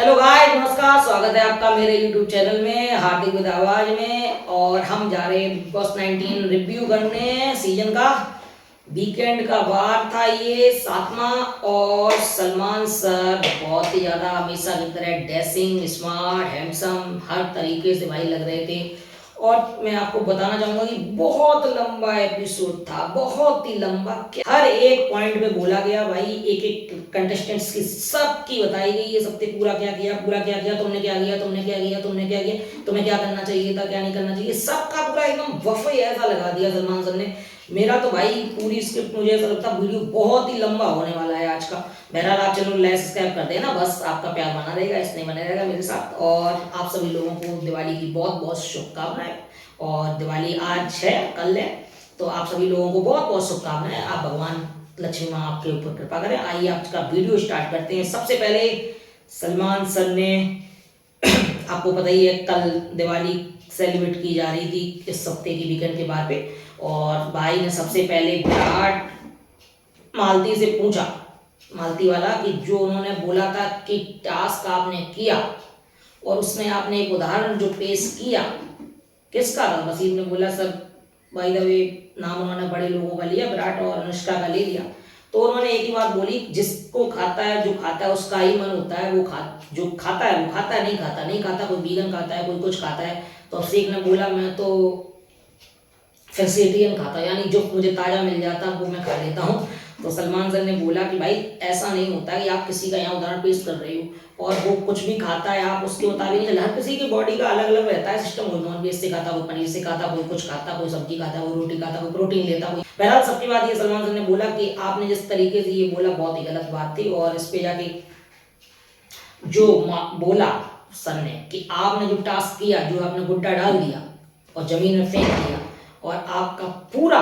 Hello guys, नमस्कार। स्वागत है आपका मेरे YouTube चैनल में हार्दिक विद आवाज में। और हम जा रहे हैं बिग बॉस 19 रिव्यू करने सीजन का। वीकेंड का वार था ये 7वां। और सलमान सर बहुत ही ज़्यादा हमेशा की तरह डैशिंग, स्मार्ट, हैंडसम हर तरीके से भाई लग रहे थे। और मैं आपको बताना चाहूंगा कि बहुत लंबा एपिसोड था, बहुत ही लंबा। हर एक पॉइंट पे बोला गया भाई, एक एक कंटेस्टेंट्स की सबकी बताई गई, ये सबने पूरा क्या किया, पूरा क्या किया, तुमने क्या किया, तुमने क्या किया, तुमने क्या किया, तुम्हें क्या करना चाहिए था, क्या नहीं करना चाहिए, सबका पूरा एकदम वफे ऐसा लगा दिया सलमान सर ने। मेरा तो भाई पूरी स्क्रिप्ट मुझे ऐसा लगता वीडियो बहुत ही लंबा होने वाला है आज का। बहरहाल आप चैनल लाइक सब्सक्राइब कर देना, बस आपका प्यार बना रहेगा, इसलिए बने रहेगा मेरे साथ। और आप सभी लोगों को दिवाली की बहुत बहुत शुभकामनाएं। और दिवाली आज है, कल है, तो आप सभी लोगों को बहुत बहुत शुभकामनाएं। आप भगवान लक्ष्मी माँ आपके ऊपर कृपा करें। आइए आपका वीडियो स्टार्ट करते हैं। सबसे पहले सलमान सर ने आपको पता ही है कल दिवाली सेलिब्रेट की जा रही थी इस हफ्ते की वीकेंड के बाद पे। और भाई ने सबसे पहले विराट मालती से पूछा, मालती वाला, कि जो उन्होंने बोला था कि टास्क आपने किया और उसमें आपने एक उदाहरण जो पेश किया, किसका था? वसीम ने बोला सर, बाय द वे नाम उन्होंने बड़े लोगों का लिया, विराट और अनुष्का का ले लिया। तो उन्होंने एक ही बात बोली, जिसको खाता है, जो खाता है उसका ही मन होता है, वो जो खाता है वो खाता है, नहीं खाता नहीं खाता। कोई वीगन खाता है, कोई कुछ खाता है। तो अभिषेक ने बोला मैं तो फैसिलिटियन खाता, यानी जो मुझे ताज़ा मिल जाता वो मैं खा लेता हूँ। तो सलमान सर ने बोला कि भाई ऐसा नहीं होता कि आप किसी का यहाँ उदाहरण पेश कर रहे हो और वो कुछ भी खाता है आप उसके मुताबिक नहीं। हर किसी की बॉडी का अलग अलग रहता है सिस्टम। कोई नॉन वेज से खाता, कोई पनीर से खाता, कोई कुछ खाता, कोई सब्जी खाता, कोई रोटी खाता, कोई प्रोटीन लेता, कोई। बहरहाल सबकी बात ये सलमान सर ने बोला कि आपने जिस तरीके से ये बोला बहुत ही गलत बात थी। और इस पे जाके जो बोला सर ने कि आपने जो टास्क किया, जो आपने गुड्डा डाल दिया और जमीन में फेंक दिया, और आपका पूरा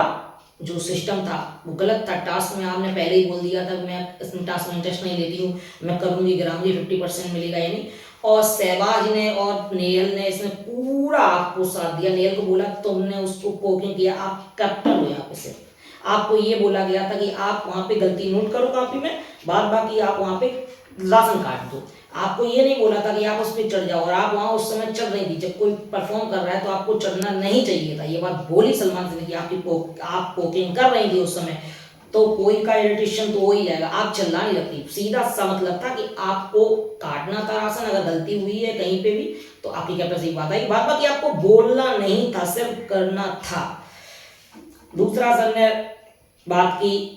जो सिस्टम था वो गलत था। टास्क में आपने पहले ही बोल दिया था कि मैं इसमें टास्क में इंटरेस्ट नहीं लेती हूँ, मैं करूँगी गिराऊंगी, 50% मिलेगा यानी। और सहबाज ने और नेयल ने इसमें पूरा आपको साथ दिया। नेयल को बोला तुमने उसको पोकिंग किया, आप कैप्टन हो यहाँ पे। सिर्फ आपको ये बोला गया था कि आप वहाँ पे गलती नोट करो कापी में, बाद बाकी आप वहाँ पे राशन काट दो। आपको ये नहीं बोला था कि आप उस पर चढ़ जाओ, और आप वहां उस समय चढ़ रही थी। जब कोई परफॉर्म कर रहा है तो आपको चढ़ना नहीं चाहिए था। ये बात बोली सलमान से कि आप पोकिंग कर रही थी उस समय, तो कोई का इरिटेशन तो हो ही जाएगा। आप चिल्ला नहीं लगती, सीधा सा मतलब था कि आपको काटना था राशन। अगर गलती हुई है कहीं पे भी तो आपकी कैपेसिटी बात आई, बात बाकी आपको बोलना नहीं था, सिर्फ करना था। दूसरा सर ने बात की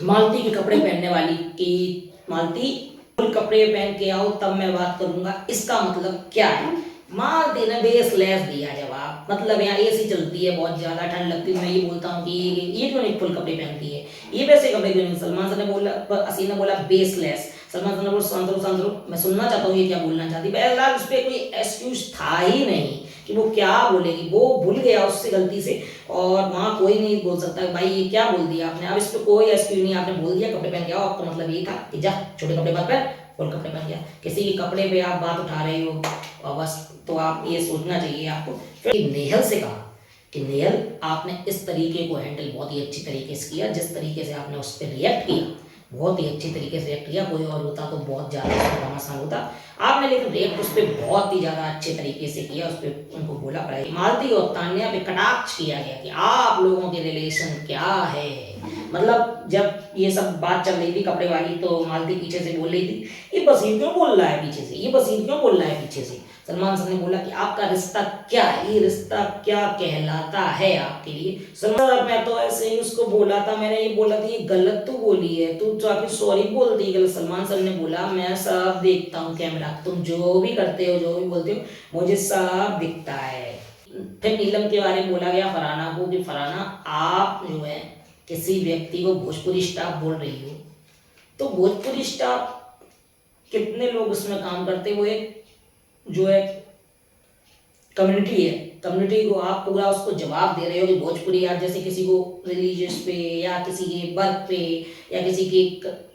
मालती के कपड़े पहनने वाली, कि मालती फुल कपड़े पहन के आओ तब मैं बात करूंगा। इसका मतलब क्या है? मालती ने बेसलेस दिया जवाब। मतलब यहाँ एसी चलती है, बहुत ज्यादा ठंड लगती है, मैं ये बोलता हूँ कि ये क्यों नहीं फुल कपड़े पहनती है, ये वैसे कपड़े क्यों नहीं? सलमान सर ने बोला, असीम ने बोला बेसलेस। सलमान सर ने बोला शांत रहो, मैं सुनना चाहता हूँ ये क्या बोलना चाहती। बहरहाल उस पर कोई एक्सक्यूज था ही नहीं कि वो क्या बोलेगी, वो भूल गया उससे गलती से। और वहाँ कोई नहीं बोल सकता भाई ये क्या बोल दिया आपने। अब इस पर कोई एक्सक्यूज नहीं, आपने बोल दिया कपड़े पहन के आओ। आपका मतलब ये था कि जा छोटे कपड़े मत पहन, फुल कपड़े पहन गया। किसी के कपड़े पे आप बात उठा रहे हो और बस, तो आप ये सोचना चाहिए आपको। फिर नेहल से कहा कि नेहल आपने इस तरीके को हैंडल बहुत ही अच्छी तरीके से किया, जिस तरीके से आपने उस पर रिएक्ट किया बहुत ही अच्छी तरीके से रिएक्ट किया। कोई और होता तो बहुत ज़्यादा घमासान होता आपने, लेकिन रिएक्ट उस पर बहुत ही ज़्यादा अच्छे तरीके से किया। उस पर उनको बोला पड़ा। मालती और तान्या पे कटाक्ष किया गया कि आप लोगों के रिलेशन क्या है। मतलब जब ये सब बात चल रही थी कपड़े वाली, तो मालती पीछे से बोल रही थी ये बसीर क्यों बोल रहा है पीछे से, ये बसीर क्यों बोल रहा है पीछे से। सलमान सर ने बोला कि आपका रिश्ता क्या है, ये रिश्ता क्या कहलाता है आपके लिए। सलमान सर, मैं तो ऐसे ही उसको बोला था, मैंने ये बोला था, ये गलत तो बोली है, तू जाके सॉरी बोल दी गलत। सलमान सर ने बोला मैं सब देखता हूँ कैमरा, तुम जो भी करते हो, जो भी बोलते हो, मुझे सब दिखता है। फिर नीलम के बारे में बोला गया, फरहाना को, कि फरहाना आप जो है किसी व्यक्ति को भोजपुरी स्टाफ बोल रही हो, तो भोजपुरी स्टाफ कितने लोग उसमें काम करते, वो एक जो है कम्युनिटी है, कम्युनिटी को आप पूरा उसको जवाब दे रहे हो कि भोजपुरी, आप जैसे किसी को रिलीजियस पे या किसी के बर्थ पे या किसी की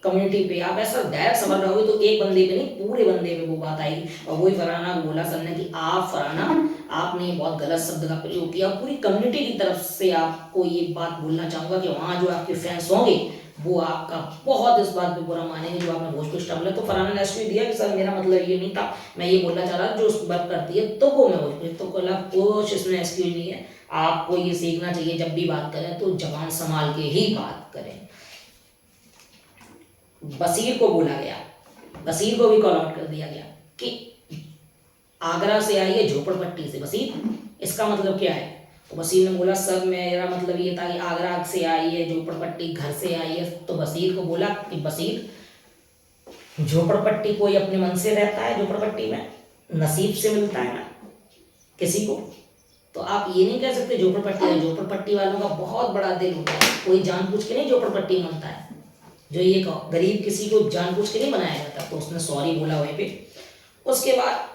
कम्युनिटी पे आप ऐसा डायरेक्ट समझ रहोगे तो एक बंदे पे नहीं पूरे बंदे पे वो बात आएगी। और वही फरहाना को बोला सर ने कि आप फरहाना, आपने बहुत गलत शब्द का प्रयोग किया। पूरी कम्युनिटी की तरफ से आपको ये बात बोलना चाहूंगा कि वहाँ जो आपके फैंस होंगे वो आपका बहुत इस बात पे बुरा मानेंगे जो आपने भोजपुरी स्टाफ बोला। तो फरहाना ने एक्सक्यूज दिया कि सर मेरा मतलब ये नहीं था, मैं ये बोलना चाह रहा जो वर्क करती है तो वो मैं भोजपुरी। तो बोला कुछ इसमें एक्सक्यूज नहीं है, आपको ये सीखना चाहिए जब भी बात करें तो जबान संभाल के ही बात करें। बसीर को बोला गया, बसीर को भी कॉल आउट कर दिया गया कि आगरा से आई है झोपड़पट्टी से, बसीर इसका मतलब क्या है? तो बसीर ने बोला सर मेरा मतलब ये था कि आगरा से आई है झोपड़पट्टी, घर से आई है। तो बसीर को बोला कि बसीर झोपड़पट्टी कोई अपने मन से रहता है, झोपड़पट्टी में नसीब से मिलता है ना किसी को। तो आप ये नहीं कह सकते झोपड़पट्टी है, झोपड़पट्टी वालों का बहुत बड़ा दिल होता है, कोई जानबूझ के नहीं झोपड़पट्टी बनता है, जो ये गरीब किसी को जानबूझ के नहीं बनाया जाता। तो उसने सॉरी बोला वहीं पे। उसके बाद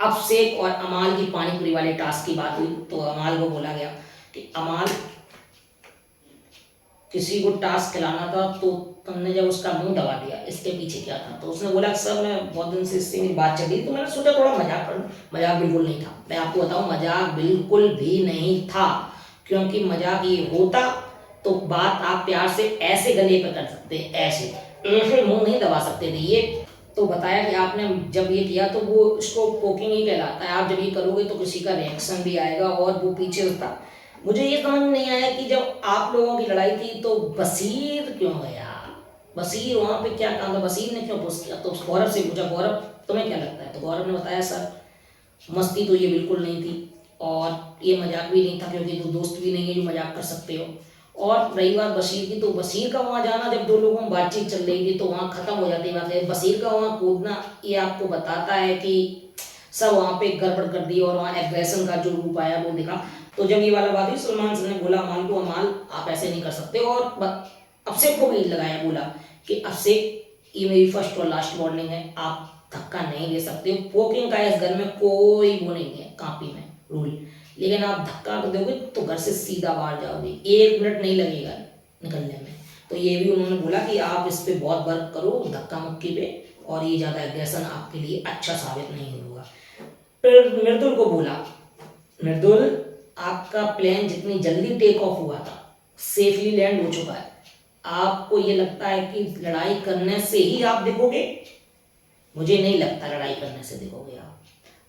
अब शेख और अमाल की पानीपुरी वाले टास्क की बात हुई। तो अमाल को बोला गया कि अमाल किसी को टास्क खिलाना था तो तुमने जब उसका मुंह दबा दिया, इसके पीछे क्या था? तो उसने बोला सर मैं बहुत दिन से इससे मेरी बात चल रही तो मैंने सोचा थोड़ा मजाक कर लूं। मजाक बिल्कुल नहीं था, मैं आपको बताऊं मजाक बिल्कुल भी नहीं था, क्योंकि मजाक ये होता तो बात आप प्यार से ऐसे गले पे कर सकते, ऐसे ऐसे मुंह नहीं दबा सकते थे। ये तो बताया कि आपने जब ये किया तो वो इसको पोकिंग ही कहलाता है। आप जब ये करोगे तो किसी का रिएक्शन भी आएगा और वो पीछे होता। मुझे ये समझ नहीं आया कि जब आप लोगों की लड़ाई थी तो बसीर क्यों गया? बसीर वहां पे क्या काम था? बसीर ने क्यों पुश किया? तो गौरव से पूछा गौरव तुम्हें क्या लगता है? तो गौरव ने बताया सर मस्ती तो ये बिल्कुल नहीं थी और ये मजाक भी नहीं था, क्योंकि तो दोस्त भी नहीं है जो मजाक कर सकते हो। और रही बात बशीर की, तो बशीर का वहाँ जाना जब दो लोगों में बातचीत चल रही थी तो वहाँ खत्म हो जाती बात है। बशीर का वहाँ कूदना ये आपको बताता है कि सब वहाँ पे गड़बड़ कर दी और वहाँ एग्रेशन का जो रूप आया वो दिखा। तो जब ये वाला बात हुई सलमान सर ने बोला अमाल को अमाल आप ऐसे नहीं कर सकते, और अभिषेक को भी लगाया, बोला कि अभिषेक ये मेरी फर्स्ट और लास्ट वार्निंग है, आप धक्का नहीं ले सकते। पोकिंग का इस घर में कोई वो नहीं है कॉपी में रूल, लेकिन आप धक्का कर दोगे तो घर से सीधा बाहर जाओगे, 1 मिनट नहीं लगेगा निकलने में। तो ये भी उन्होंने बोला कि आप इस पे बहुत वर्क करो धक्का मुक्की पे, और ये ज़्यादा एग्रेशन आपके लिए अच्छा साबित नहीं होगा। फिर मृदुल को बोला मृदुल आपका प्लेन जितनी जल्दी टेक ऑफ हुआ था सेफली लैंड हो चुका है, आपको ये लगता है कि लड़ाई करने से ही आप दिखोगे? मुझे नहीं लगता लड़ाई करने से दिखोगे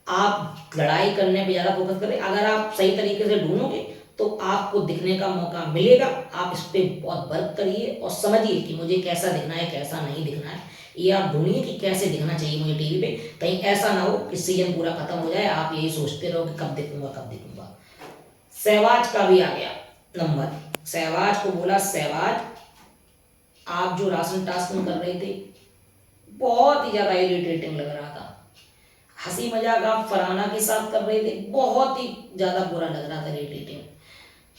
आप लड़ाई करने पे ज़्यादा फोकस करें। अगर आप सही तरीके से ढूंढोगे तो आपको दिखने का मौका मिलेगा। आप इस पर बहुत वर्क करिए और समझिए कि मुझे कैसा दिखना है कैसा नहीं दिखना है, ये आप ढूंढिए कि कैसे दिखना चाहिए मुझे टीवी पे। कहीं ऐसा ना हो कि सीजन पूरा खत्म हो जाए आप यही सोचते रहो कि कब दिखूंगा कब दिखूंगा। सहवाज का भी आ गया नंबर। सहवाज को बोला सहवाज आप जो राशन टास्क में कर रहे थे बहुत ही ज़्यादा इरिटेटिंग लग रहा था, हंसी मजाक आप फरहाना के साथ कर रहे थे बहुत ही ज़्यादा बुरा लग रहा था, इरिटेटिंग।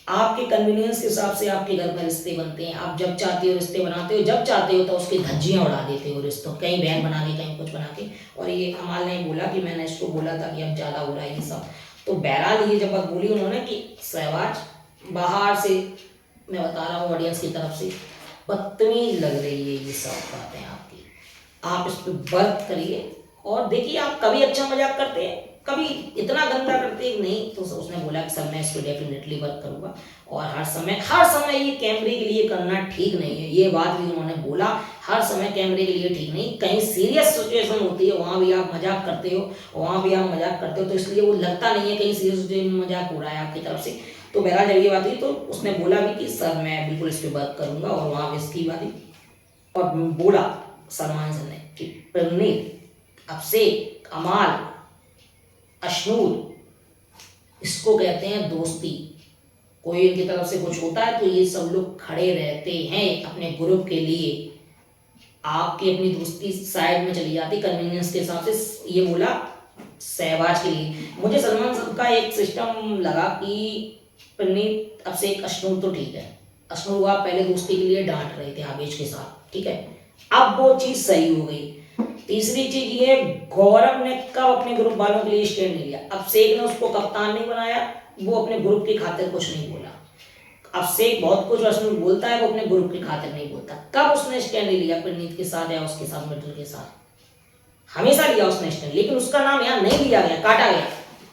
आपके कन्वीनियंस के हिसाब से आपके घर में रिश्ते बनते हैं, आप जब चाहते हो रिश्ते बनाते हो, जब चाहते हो तो उसकी धज्जियाँ उड़ा देते हो रिश्तों, कहीं बहन बना के कहीं कुछ बना के। और ये अमाल ने बोला कि मैंने इसको बोला था कि अब ज़्यादा हो रहा है ये सब। तो बहरहाल ये जब बात बोली उन्होंने कि सहवाज बाहर से मैं बता रहा हूँ ऑडियंस की तरफ से बदतमीज लग रही है ये सब बातें आपकी, आप इस पर वर्क करिए और देखिए आप कभी अच्छा मजाक करते हैं कभी इतना गंदा करते हैं नहीं। तो उसने बोला कि सर मैं इस पर डेफिनेटली वर्क करूंगा, और हर समय ये कैमरे के लिए करना ठीक नहीं है, ये बात भी उन्होंने बोला। हर समय कैमरे के लिए ठीक नहीं, कहीं सीरियस सिचुएशन होती है वहाँ भी आप मजाक करते हो, वहाँ भी आप मजाक करते हो, तो इसलिए वो लगता नहीं है कहीं सीरियस सिचुएशन में मजाक हो रहा है आपकी तरफ से। तो बहरहाल जब ये बात हुई तो उसने बोला भी कि सर मैं बिल्कुल इस पर वर्क करूंगा, और वहाँ भी इसकी बात हुई। और बोला सलमान सर ने कि प्रनीत अभिषेक अमाल अशनूर इसको कहते हैं दोस्ती, कोई इनकी तरफ से कुछ होता है तो ये सब लोग खड़े रहते हैं अपने ग्रुप के लिए, आपकी अपनी दोस्ती साइड में चली जाती कन्वीनियंस के हिसाब से। ये बोला सहवाज के लिए। मुझे सलमान साहब का एक सिस्टम लगा कि प्रणीत अभिषेक अशनूर तो ठीक है, अशनूर आप पहले दोस्ती के लिए डांट रहे थे आवेश के साथ, ठीक है, अब वो चीज सही हो गई। तीसरी चीज ये गौरव ने कब अपने ग्रुप वालों के लिए स्टैंड नहीं लिया, अभिषेक ने उसको कप्तान नहीं बनाया, वो अपने ग्रुप की खातिर कुछ नहीं बोला। अभिषेक बहुत कुछ अशनूर बोलता है, वो अपने ग्रुप की खातिर नहीं बोलता। कब उसने स्टैंड नहीं लिया प्रणीत के साथ या उसके साथ मिडिल के साथ? हमेशा लिया उसने स्टैंड, लेकिन उसका नाम यहाँ नहीं लिया गया, काटा गया।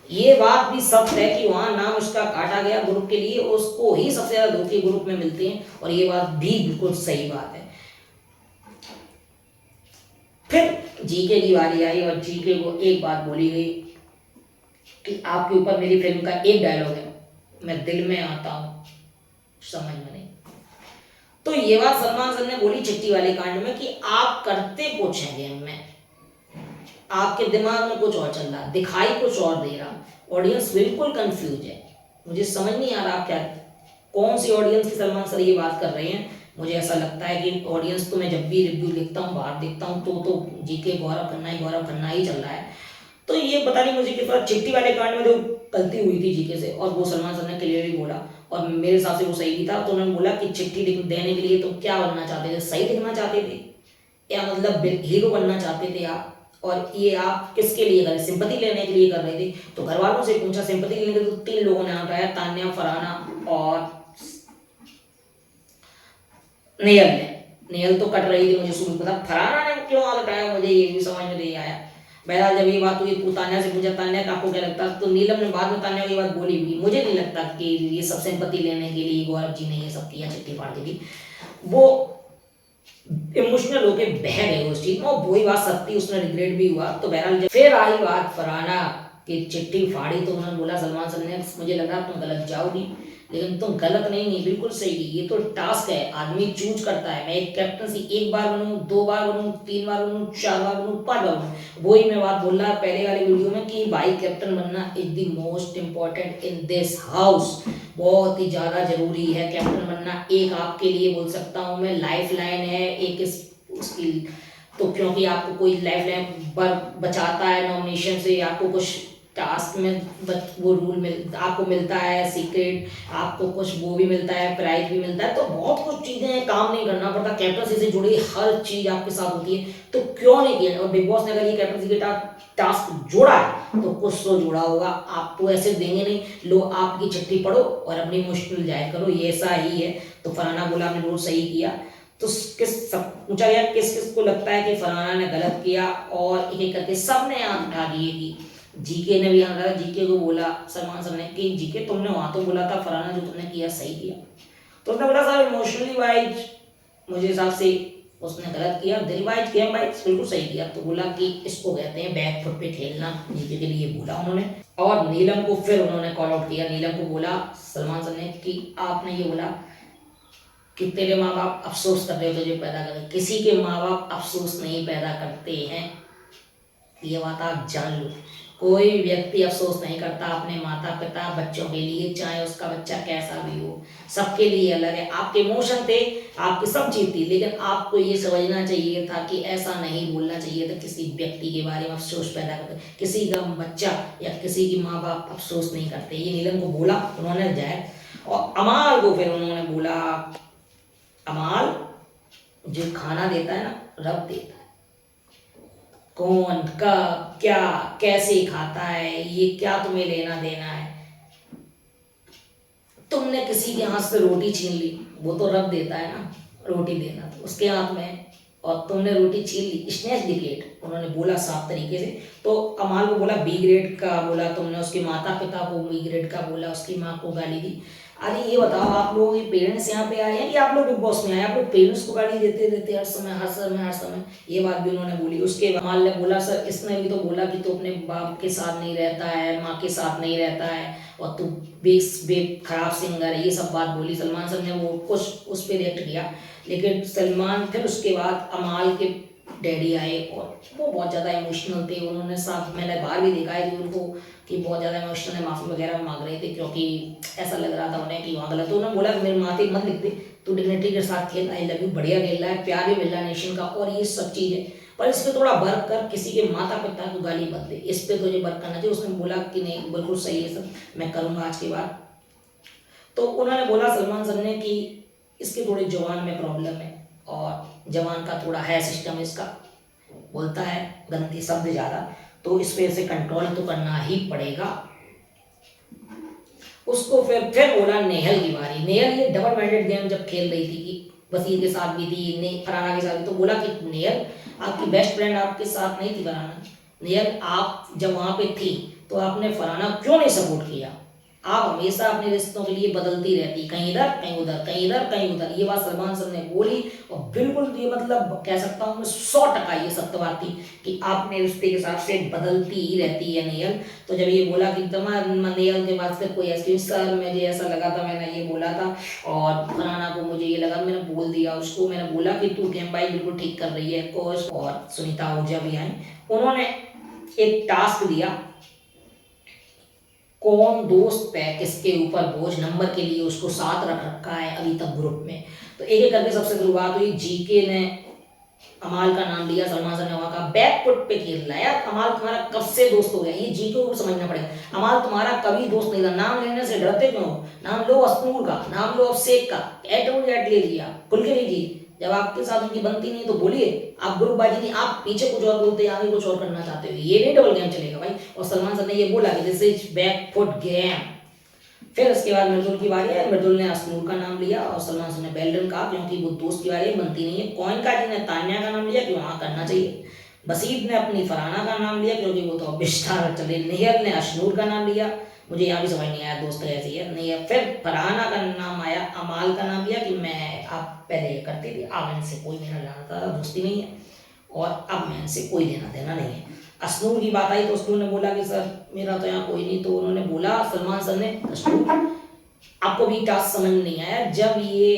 ये बात भी सत्य है कि वहां नाम उसका काटा गया ग्रुप के लिए, उसको ही सबसे ज्यादा धोखे ग्रुप में मिलते हैं, और ये बात भी बिल्कुल सही बात है। फिर जीके की बारी आई और जीके को एक बात बोली गई कि आपके ऊपर मेरी फिल्म का एक डायलॉग है, मैं दिल में आता हूं समझ में नहीं। तो ये बात सलमान सर ने बोली चिट्ठी वाले कांड में कि आप करते कुछ हैं गेम में, आपके दिमाग में कुछ और चल रहा, दिखाई कुछ और दे रहा, ऑडियंस बिल्कुल कंफ्यूज है। मुझे समझ नहीं आ रहा आप क्या, कौन सी ऑडियंस की सलमान सर ये बात कर रहे हैं। मुझे ऐसा लगता है कि ऑडियंस तो मैं जब भी रिव्यू लिखता हूँ बाहर देखता हूँ तो जीके गौरव खन्ना ही चल रहा है। तो ये पता नहीं मुझे किस बार चिट्ठी वाले कांड में जो गलती हुई थी जीके से, और वो सलमान सर ने क्लियरली बोला, और मेरे हिसाब से वो सही भी था। तो उन्होंने बोला कि चिट्ठी देने के लिए तो क्या बनना चाहते थे, सही दिखना चाहते थे या मतलब हीरो बनना चाहते थे आप, और ये आप किसके लिए कर रहे, सिंपैथी लेने के लिए कर रहे थे। तो घर वालों से पूछा सिंपैथी लेने के, तो 3 लोगों ने उठाया, तान्या, फरहाना और नेयल ने। नेयल तो कट रही थी, मुझे शुरू पता, फरहाना ने क्यों हाथ उठाया मुझे ये भी समझ में नहीं आया। बहरहाल जब ये बात हुई तो तान्या से पूछा, तान्या आपको क्या लगता है, तो नीलम ने बाद में तान्या की बात बोली भी, मुझे नहीं लगता कि ये सब सिंपैथी लेने के लिए गौरव जी ने ये सब किया चिट्ठी फाड़ के लिए। वो इमोशनल होके बह गए उस चीज में, और वही बात सत्य, उसमें रिग्रेट भी हुआ। तो बहरहाल जब फिर आई बात फरहाना की चिट्ठी फाड़ी, तो उन्होंने बोला सलमान सर ने, मुझे लगा तुम गलत जाओगी, लेकिन तुम गलत नहीं, बिल्कुल सही। ये तो टास्क है, आदमी चूज करता है, मैं एक कैप्टनसी 1 बार बनूं, 2 बार बनूं, 3 बार बनूं, 4 बार बनूं, 5 बार बनूं। वही मैं बात बोल रहा पहले वाले वीडियो में कि भाई कैप्टन बनना is the most important in this house, बहुत ही ज्यादा जरूरी है कैप्टन बनना। एक आपके लिए बोल सकता हूँ मैं लाइफ लाइन है, एक उसकी, तो क्योंकि आपको कोई लाइफ लाइन बचाता है नॉमिनेशन से, आपको कुछ टास्क में वो रूल आपको मिलता है, सीक्रेट आपको कुछ वो भी मिलता है, प्राइज भी मिलता है, तो बहुत कुछ चीजें हैं, काम नहीं करना पड़ता, कैप्टनसी से जुड़ी हर चीज आपके साथ होती है, तो क्यों नहीं किया। और बिग बॉस ने अगर ये कैप्टनसी के टास्क जोड़ा है तो कुछ तो जुड़ा होगा, आप तो ऐसे देंगे नहीं, लो आपकी चिट्ठी पढ़ो और अपनी मुश्किल जाहिर करो, ये ऐसा ही है। तो फरहाना बोला आपने रोज सही किया, तो किस सब पूछा गया किस किस को लगता है कि फरहाना ने गलत किया, और एक एक करके सबने हाथ उठा दिए कि जीके ने भी हाथ उठाया। जीके को बोला सलमान सर ने कि जीके तुमने वहां तो बोला था फरहाना जो तुमने किया सही किया, तो उसने बोला सर इमोशनली वाइज मुझे हिसाब से उसने गलत किया, दिल वाइज गेम वाइज बिल्कुल सही किया। तो बोला कि इसको कहते हैं बैक फुट पे खेलना, जीके के लिए बोला उन्होंने। और नीलम को फिर उन्होंने कॉल आउट किया, नीलम को बोला सलमान सर ने कि आपने ये बोला कि तेरे माँ बाप अफसोस कर रहे हो तुझे पैदा कर, किसी के माँ बाप अफसोस नहीं पैदा करते हैं, ये बात आप जान लो। कोई व्यक्ति अफसोस नहीं करता अपने माता पिता बच्चों के लिए, चाहे उसका बच्चा कैसा भी हो, सबके लिए अलग है। आपके इमोशन थे, आपकी सब चीज थी, लेकिन आपको ये समझना चाहिए था कि ऐसा नहीं बोलना चाहिए था किसी व्यक्ति के बारे में अफसोस पैदा करते, किसी का बच्चा या किसी की माँ बाप अफसोस नहीं करते। ये नीलम को बोला उन्होंने जाए, और अमाल को फिर उन्होंने बोला अमाल जो खाना देता है ना रब देता है, कौन कब क्या कैसे खाता है ये क्या तुम्हें लेना देना है। तुमने किसी के हाथ से रोटी छीन ली, वो तो रब देता है ना, रोटी देना तो उसके हाथ में है, और तुमने रोटी छीन ली, स्नेच द प्लेट, उन्होंने बोला साफ तरीके से। तो अमाल को बोला बी ग्रेड का बोला तुमने, उसके माता पिता को बी ग्रेड का बोला, उसकी माँ को गाली दी। अरे ये बताओ आप लोग ये पेरेंट्स यहाँ पे आए हैं कि आप लोग बिग बॉस में आए, आप लोग पेरेंट्स को गाली देते रहते हर समय हर समय हर समय, ये बात भी उन्होंने बोली। उसके बाद अमाल ने बोला सर इसने भी तो बोला कि तू अपने बाप के साथ नहीं रहता है, माँ के साथ नहीं रहता है, और तू खराब सिंगर है, ये सब बात बोली। सलमान सर ने वो कुछ उस पर रिएक्ट किया, लेकिन सलमान फिर उसके बाद अमाल के डैडी आए और वो बहुत ज़्यादा इमोशनल थे। उन्होंने साथ मैंने बाहर भी देखा है कि उनको कि बहुत ज़्यादा इमोशनल है, माफ़ी वगैरह मांग रहे थे, क्योंकि ऐसा लग रहा था उन्हें कि वहाँ गलत। तो उन्होंने बोला मेरे माथे मत लिख दे, तू डिग्निटी के साथ खेल, आई लव यू, बढ़िया खेल रहा है, प्यार भी मिल रहा है नेशन का, और ये सब चीज़ है, पर इस पर थोड़ा वर्क कर, किसी के माता पिता को गाली मत दे, इस पर तुझे वर्क करना चाहिए। उसने बोला कि नहीं बिल्कुल सही है सर, मैं करूँगा आज के बाद। तो उन्होंने बोला सलमान सर ने कि इसके थोड़े जवान में प्रॉब्लम है, और जवान का थोड़ा है सिस्टम इसका, बोलता है गंदे शब्द ज़्यादा, तो इस पे से कंट्रोल तो करना ही पड़ेगा उसको। फिर बोला नेहल की बारी। नेहल ये डबल माइंडेड गेम जब खेल रही थी कि वसीर के साथ भी थी, फरहाना के साथ भी, तो बोला कि नेहल आपकी बेस्ट फ्रेंड आपके साथ नहीं थी फरहाना, नेयल आप जब वहां पे थी तो आपने फरहाना क्यों नहीं सपोर्ट किया? आप हमेशा अपने रिश्तों के लिए बदलती रहती, कहीं इधर कहीं उधर, कहीं इधर कहीं उधर। ये बात सलमान सर ने बोली और बिल्कुल ये मतलब कह सकता हूँ मैं 100% ये सत्य बात थी कि आप अपने रिश्ते के हिसाब से बदलती ही रहती है नेयल। तो जब ये बोला कि नेयल के बाद फिर कोई ऐसी सर मुझे ऐसा लगा था, मैंने ये बोला था और फरहाना को मुझे ये लगा, मैंने बोल दिया उसको, मैंने बोला कि तू गेम भाई बिल्कुल ठीक कर रही है कोच। और सुनीता आहूजा भी आई, उन्होंने एक टास्क दिया, कौन दोस्त है किसके ऊपर बोझ नंबर के लिए उसको साथ रख रखा है अभी तक ग्रुप में। तो एक एक करके सबसे शुरुआत हुई, जीके ने अमाल का नाम लिया, सलमान सर ने वहां का बैक फुट पे खेल रहा है। यार अमाल तुम्हारा कब से दोस्त हो गया, ये जीके को समझना पड़ेगा। अमाल तुम्हारा कभी दोस्त नहीं था, नाम लेने से डरते क्यों? नाम लो अस्तूर का, नाम लो अभिषेक का, एट ले लिया, खुल के लीजिए। जब आपके साथ उनकी बनती नहीं तो बोलिए, आप ग्रुपबाजी नहीं, आप पीछे कुछ और बोलते हैं आगे कुछ और करना चाहते हो, ये नहीं डबल गेम चलेगा भाई। और सलमान सर ने ये बोला कि this is back foot game. फिर उसके बाद मृदुल की बारी है, मृदुल ने अश्नूर का नाम लिया और सलमान सर ने बेल्डन कहा क्योंकि वो दोस्त की बारी है, बनती नहीं है। कॉइन का जी ने तान्या का नाम लिया कि वहाँ करना चाहिए। बसीर ने अपनी फरहाना का नाम लिया क्योंकि वो तो अबिश्तार चले। नेहर ने अश्नूर का नाम लिया, मुझे यहाँ भी समझ नहीं आया दोस्त कैसी है नहीं है। फिर फरहाना का नाम आया, अमाल का नाम लिया कि मैं आप पहले ये करती थी, अब इनसे कोई मेरा लेना था दोस्ती नहीं है और अब मैं इनसे कोई लेना देना नहीं है। अश्नूर की बात आई तो अश्नूर ने बोला कि सर मेरा तो यहाँ कोई नहीं। तो उन्होंने बोला सलमान सर ने, अश्नूर आपको भी टास्क समझ नहीं आया, जब ये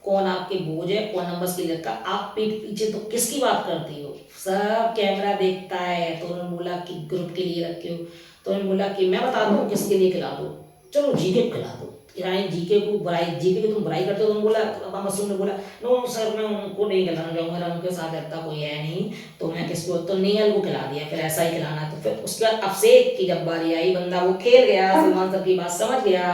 कौन आपके बोझ है, कौन नंबर्स के लिए का, आप पीठ पीछे तो किसकी बात करती हो? सब कैमरा देखता है। तो उन्होंने बोला कि ग्रुप के लिए रखे हो। तो उन्होंने बोला कि मैं बता दूं किसके लिए खिला दो, चलो जीके को खिला दो। यानी जीके को बुराई, जीके की तुम बुराई करते हो। उन्होंने बोला, मसूम ने बोला नो सर मैं उनको नहीं खिलाना चाहूँगा, उनके साथ रहता कोई है नहीं तो मैं किसको, तो नेयल को खिला दिया। फिर ऐसा ही खिलाना। तो फिर उसके बाद अभिषेक की जब बारी आई, बंदा वो खेल गया, सलमान सर की बात समझ गया,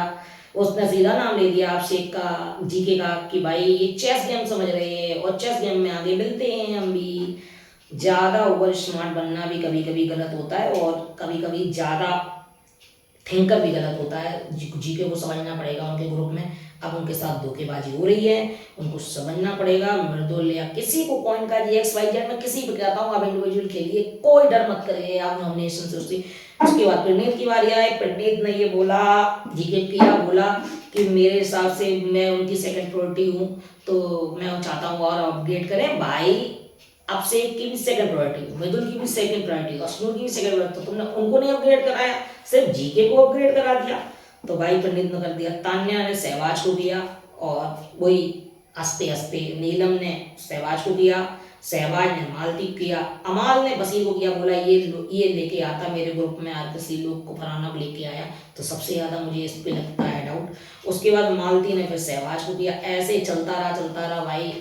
उसने सीधा नाम ले दिया अभिषेक का, जीके का, कि भाई ये चेस गेम समझ रहे हैं और चेस गेम में आगे मिलते हैं हम भी। ज़्यादा ओवर स्मार्ट बनना भी कभी कभी गलत होता है और कभी कभी ज़्यादा थिंकर भी गलत होता है। जीके को समझना पड़ेगा उनके ग्रुप में अब उनके साथ धोखेबाजी हो रही है, उनको समझना पड़ेगा। मृदुल या किसी को कॉइन का जी एक्स वाई जेड में किसी भी कहता हूँ, आप इंडिविजुअल खेलिए, कोई डर मत करिए आप नॉमिनेशन से। उसके बाद प्रणीत की बारी आई। प्रणीत ने ये बोला, जीके किया, बोला कि मेरे हिसाब से मैं उनकी सेकंड प्रायोरिटी हूँ तो मैं चाहता हूँ और अपग्रेड करें भाई। अभिषेक की भी सेकंड प्रायोरिटी, मृदुल की भी सेकंड प्रायोरिटी, अश्नूर की भी सेकंड प्रायोरिटी, तो तुमने उनको नहीं अपग्रेड कराया, सिर्फ जीके को अपग्रेड करा दिया। तो भाई पंडित ने कर दिया। तान्या ने सहवाज को किया और वही हंसते हंसते नीलम ने सहवाज को किया, सहवाज ने मालती को किया, अमाल ने बसीर को किया, बोला ये लेके आता मेरे ग्रुप में आर किसी लोग को फलाना लेके आया। तो सबसे ज़्यादा मुझे इस पे लगता है डाउट। उसके बाद मालती ने फिर सहवाज को किया, ऐसे चलता रहा भाई।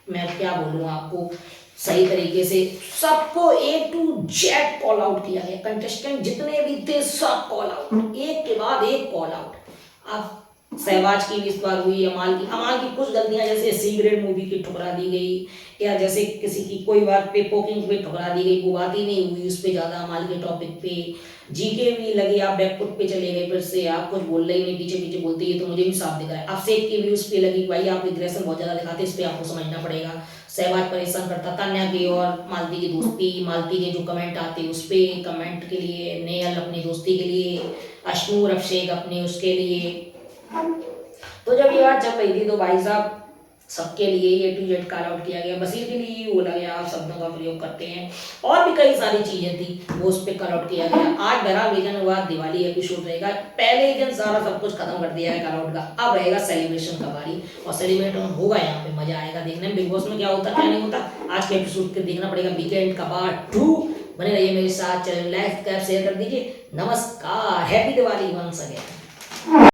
मैं क्या बोलूँ आपको, सही तरीके से सबको ए टू जेड कॉल आउट किया गया। कंटेस्टेंट जितने भी थे सब कॉल आउट, एक के बाद एक कॉल आउट। अब सहवाज की भी इस बार हुई, अमाल की कुछ गलतियां जैसे सी ग्रेड मूवी की ठुकरा दी गई, या जैसे किसी की कोई बात पे पोकिंग पे ठुकरा दी गई, वो बात ही नहीं हुई उस पर ज़्यादा अमाल के टॉपिक पे। जीके भी लगे आप बैकफुट पे चले गए, फिर से आप कुछ बोल रहे ही नहीं, पीछे पीछे बोलती है तो मुझे भी साफ दिख रहा है। अभिषेक की भी उस पर लगी भाई आप एग्रेशन बहुत ज़्यादा दिखाते, इस पर आपको समझना पड़ेगा। सहवाज परेशान करता, तान्या की और मालती की दोस्ती, मालती के जो कमेंट आते उस पर कमेंट के लिए, नेयल अपनी दोस्ती के लिए, अश्नूर अभिषेक अपने उसके लिए। तो जब ये बात चल रही थी तो भाई साहब सबके लिए ए टू जेड कॉल आउट किया गया। बसीर के लिए बोला गया आप शब्दों का प्रयोग करते हैं, और भी कई सारी चीजें थी वो उस पर कॉल आउट किया गया। आज डरा विजन हुआ दिवाली एपिसोड रहेगा, पहले ही दिन सारा सब कुछ खत्म कर दिया है कॉल आउट का, अब रहेगा सेलिब्रेशन का बारी और सेलिब्रेट होगा, यहाँ पे मजा आएगा देखने में। बिग बॉस में क्या होता क्या नहीं होता आज के एपिसोड के देखना पड़ेगा। वीकेंड का पार्ट 2 बने रहिए मेरे साथ, चैनल लाइक शेयर कर दीजिए। नमस्कार, हैप्पी दिवाली वंस अगेन।